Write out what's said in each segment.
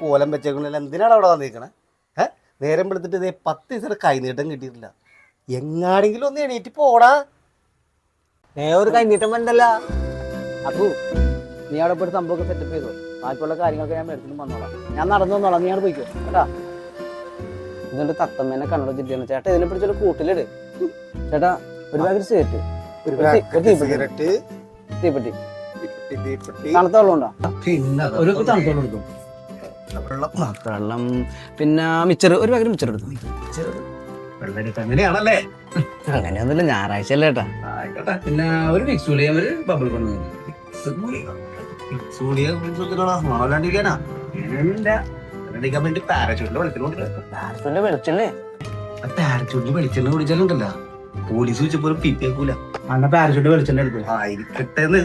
കോലം വെച്ചേക്കണില്ല, എന്തിനാണ് അവിടെ വന്നിരിക്കണേ? നേരം വെളുത്തിട്ട് ഇതേ 10 ദിവസം കൈനീട്ടം കിട്ടിയിട്ടില്ല. എങ്ങാണെങ്കിലും ഒന്ന് എണീറ്റ് പോടാ. ഒരു കൈനീട്ടം വേണ്ടല്ല. അപ്പു, നീ അവിടെ പോയി സംഭവമൊക്കെ സെറ്റപ്പ് ചെയ്തോ. ബാക്കിയുള്ള കാര്യങ്ങളൊക്കെ ഞാൻ മേടിച്ചിട്ട് വന്നോളാം. ഞാൻ നടന്നു വന്നോളാം, നീ അവിടെ പോയിക്കോ കേട്ടാ. ഇതിന്റെ തത്തമ്മേനെ കണ്ണട ജില്ലയാണ് ചേട്ടാ. ഇതിനെ പിടിച്ചൊരു കൂട്ടിലിട് ചേട്ടാ. ഒരു പാക്കറ്റ് സിഗരറ്റ്, തീപ്പെട്ടി, തണുത്ത വെള്ളം ഉണ്ടോ? ഒരു തണുത്ത വെള്ളം എടുക്കും, വെള്ളം, പിന്നെ മിച്ചർ, ഒരു പാക്കറ്റ് മിച്ചർ എടുക്കും. അങ്ങനെയാണല്ലേ? അങ്ങനെയൊന്നുമില്ല, ഞായറാഴ്ച അല്ലേ ചേട്ടാ. പിന്നെ ഒരു മിക്സ് ഗുളിക, ഒരു ബബിൾ കൊണ്ടു. പാരച്ചൂട്ടിൽ വെളിച്ചെണ്ണ കുടിച്ചാലുണ്ടല്ലോ പോലീസ് വിളിച്ചപ്പോ പിപ്പിയാക്കൂല. പാരച്ചൂട്ട് വെളിച്ചെണ്ണ എടുക്കും. ആയിരിക്കട്ടെന്ന്.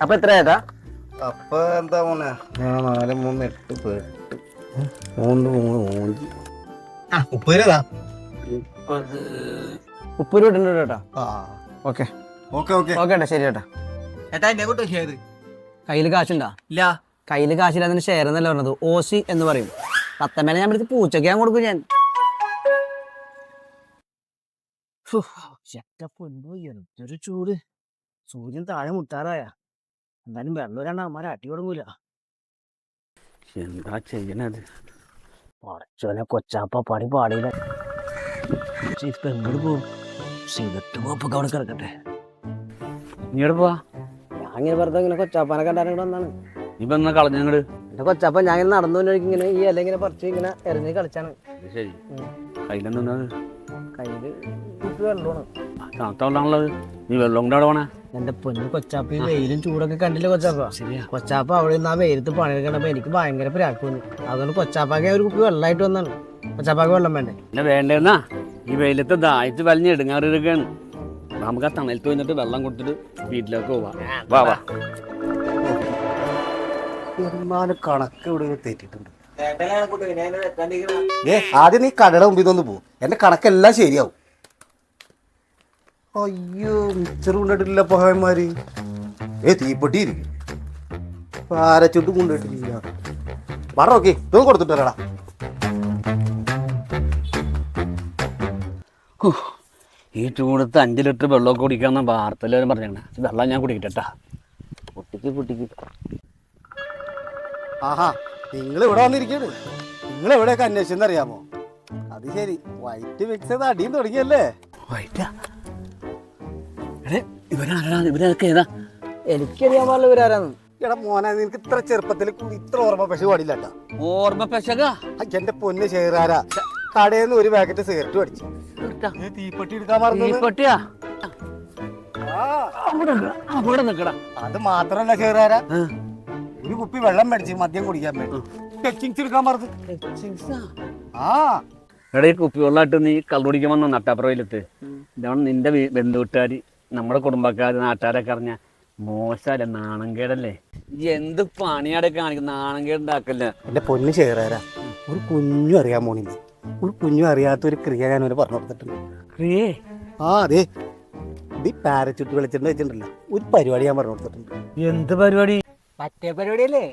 അപ്പൊ എത്ര ചേട്ടാ? അപ്പൊ എന്താ മോനെ, 4, 3, 8, 8, 3, 30 രൂപ. 30 രൂപ ഇട്ടുണ്ട് ചേട്ടാ. ഓക്കെ ഓക്കെ ഓക്കെ ഓക്കെ ചേട്ടാ, ശരി ചേട്ടാ. ചേട്ടാ എന്നെ കൊണ്ട് ഷെയർ കയ്യിൽ കാശുണ്ടോ? ഇല്ല, കയ്യിൽ കാശില്ല. അതിന് ഷെയർ എന്നല്ല പറഞ്ഞത്, ഓസി എന്ന് പറയും. തത്തമ്മേനെ ഞാൻ വിളിച്ച് പൂച്ചയ്ക്കാൻ കൊടുക്കും ഞാൻ. എന്തൊരു ചൂട്, സൂര്യൻ താഴെ മുട്ടാറായ. എന്തായാലും വെള്ളം അമ്മമാരെ അട്ടി തുടങ്ങൂല. എന്താ ചെയ്യണത്? പടച്ചോനെ, കൊച്ചാപ്പ പണി പാടിയില്ല. ഇപ്പൊ എങ്ങോട്ട് പോകും? സിഗരറ്റ് പോപ്പൊക്കെ അവിടെ കിടക്കട്ടെ. ഇങ്ങോട്ട് പോവാ. ഞാൻ ഇങ്ങനെ വെറുതെ ഇങ്ങനെ കൊച്ചാപ്പാനെ കണ്ടാലും വന്നാണ്. ഇപ്പൊ എന്നാ കളഞ്ഞങ്ങട്? എന്റെ കൊച്ചാപ്പ ഞാൻ ഇങ്ങനെ നടന്നു ഇങ്ങനെ ഈ ഇല ഇങ്ങനെ പറിച്ച് ഇങ്ങനെ എറിഞ്ഞ് കളിച്ചാണ്. ശരി, കയ്യിലെന്താ? കയ്യില് വെള്ളമാണ്. തണുത്ത വെള്ളമാണുള്ളത്. നീ വെള്ളം കൊണ്ട് അവിടെ വേണേ? എന്റെ പൊന്ന് കൊച്ചാപ്പ, ഈ വെയിലും ചൂടൊക്കെ കണ്ടില്ല കൊച്ചാപ്പ. ശരിയാ, കൊച്ചാപ്പ അവിടെ നിന്ന് ആ വെയിലത്ത് പണിയെടുക്കണപ്പോ എനിക്ക് ഭയങ്കര പ്രാക്ക് വന്നു. അതുകൊണ്ട് കൊച്ചാപ്പാക്ക് ഒരു കുപ്പി വെള്ളമായിട്ട് വന്നാണ്. കൊച്ചാപ്പാക്ക് വെള്ളം വേണ്ടേ? ഇല്ല, വേണ്ടെന്നാ. ഈ വെയിലത്ത് ദാഹിച്ച് വലിഞ്ഞ് എടുങ്ങാറിരിക്കുകയാണ്. നമുക്ക് ആ തണലത്ത് വന്നിട്ട് വെള്ളം കൊടുത്തിട്ട് വീട്ടിലേക്ക് പോവാം. വാ വാ. എന്നാലും കണക്ക് ഇവിടെ തെറ്റിട്ടുണ്ട്. ആദ്യം നീ കടയുടെ മുമ്പിൽ നിന്ന് പോകും, എന്റെ കണക്കെല്ലാം ശരിയാവും. അയ്യോ, മിച്ചർ കൊണ്ടിട്ടില്ല പഹന്മാര്. തീപ്പെട്ടി ഇരിക്കും, പാരച്ചൂട്ട് കൊണ്ടിട്ടില്ല. പറ ഓക്കെ, ഇതൊന്നും കൊടുത്തിട്ടാ. ഈ ചൂടത്ത് 5 ലിറ്റർ വെള്ളമൊക്കെ കുടിക്കാന്ന വാർത്തയിലും പറഞ്ഞേക്കണേ. വെള്ളം ഞാൻ കുടിക്കട്ടാ. പൊട്ടിക്ക്. ആഹാ, നിങ്ങൾ ഇവിടെ വന്നിരിക്കണ്. നിങ്ങൾ എവിടെയൊക്കെ അന്വേഷിച്ചെന്നറിയാമോ? അത് ശരി, വൈറ്റ് മിക്സ് ചെയ്ത് അടിയും തുടങ്ങിയല്ലേ? ഇവരൊക്കെ ഏതാ? എനിക്കറിയാൻ പാടില്ല ഇവരാരാന്ന്. എടാ മോനെ, നിനക്ക് ഇത്ര ചെറുപ്പത്തിൽ ഇത്ര ഓർമ്മ പശു പാടില്ല. ഓർമ്മ പെശക. എന്റെ പൊന്ന് ഷെയറാരാ, കടയിൽ നിന്ന് ഒരു പാക്കറ്റ് സിഗരറ്റ് അടിച്ചു. തീപ്പെട്ടി എടുക്കാൻ മറന്നു. അത് മാത്രല്ല ഷെയറാരാ, ഒരു കുപ്പി വെള്ളം മേടിച്ച് മദ്യം കുടിക്കാൻ വേണ്ടി ടെച്ചിങ്സ് എടുക്കാൻ മറന്നു. എടാ, ഈ കുപ്പി വെള്ളമായിട്ട് നീ കള്ളുടിക്കാൻ വന്ന നട്ടാപ്പുറയിലെത്ത്. ഇതാണ് നിന്റെ ബന്ധുവീട്ടുകാർ, നമ്മുടെ കുടുംബക്കാർ, നാട്ടുകാരൊക്കെ അറിഞ്ഞ മോശമല്ലേ, നാണംകേടല്ലേ? എന്ത് പണിയാടെ കാണിക്കും, നാണംകേടുണ്ടാക്കല്ലേ. എന്റെ പൊന്ന് ഷെയറാരാ, ഒരു കുഞ്ഞും അറിയാൻ പോണില്ല. ഒരു കുഞ്ഞും അറിയാത്ത ഒരു ക്രിയ ഞാൻ പറഞ്ഞു കൊടുത്തിട്ടുണ്ട്. ക്രിയേ? അതെ, ഇത് പാരച്ചൂട്ട് വെളിച്ചെണ്ണ വെച്ചിട്ടുണ്ടല്ലോ, ഒരു പരിപാടി ഞാൻ പറഞ്ഞു കൊടുത്തിട്ടുണ്ട്. എന്ത് പരിപാടി? മറ്റേ പരിപാടിയല്ലേ?